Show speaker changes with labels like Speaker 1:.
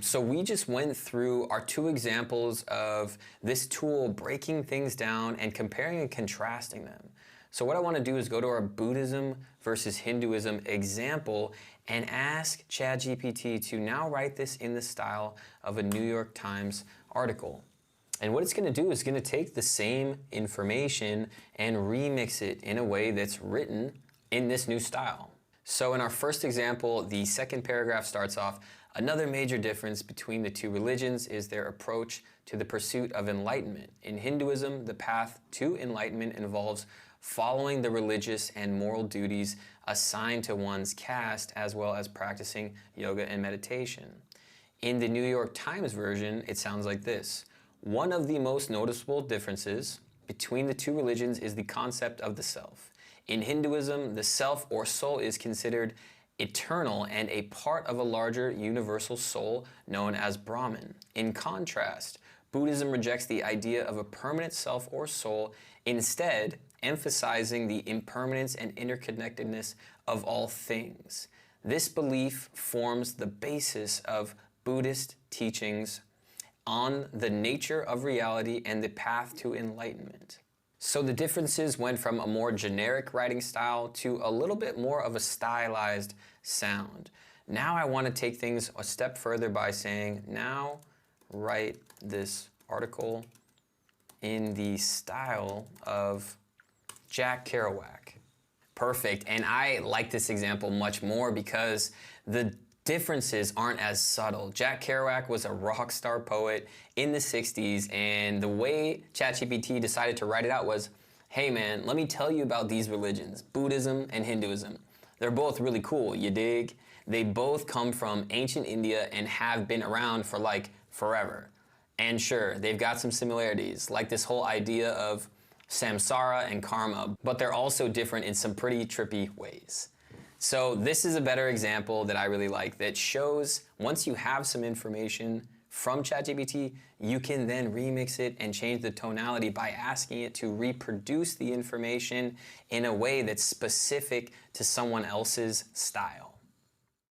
Speaker 1: So we just went through our two examples of this tool breaking things down and comparing and contrasting them. So what I want to do is go to our Buddhism versus Hinduism example and ask ChatGPT to now write this in the style of a New York Times article. And what it's going to do is going to take the same information and remix it in a way that's written in this new style. So in our first example, the second paragraph starts off, another major difference between the two religions is their approach to the pursuit of enlightenment. In Hinduism, the path to enlightenment involves following the religious and moral duties assigned to one's caste, as well as practicing yoga and meditation. In the New York Times version, it sounds like this. One of the most noticeable differences between the two religions is the concept of the self. In Hinduism, the self or soul is considered eternal and a part of a larger universal soul known as Brahman. In contrast, Buddhism rejects the idea of a permanent self or soul, instead emphasizing the impermanence and interconnectedness of all things. This belief forms the basis of Buddhist teachings on the nature of reality and the path to enlightenment. So the differences went from a more generic writing style to a little bit more of a stylized sound. Now I want to take things a step further by saying, now write this article in the style of Jack Kerouac. Perfect. And I like this example much more because the differences aren't as subtle. Jack Kerouac was a rock star poet in the 60s, and the way ChatGPT decided to write it out was, hey man, let me tell you about these religions, Buddhism and Hinduism. They're both really cool, you dig? They both come from ancient India and have been around for like forever. And sure, they've got some similarities, like this whole idea of samsara and karma, but they're also different in some pretty trippy ways. So this is a better example that I really like that shows once you have some information from ChatGPT, you can then remix it and change the tonality by asking it to reproduce the information in a way that's specific to someone else's style.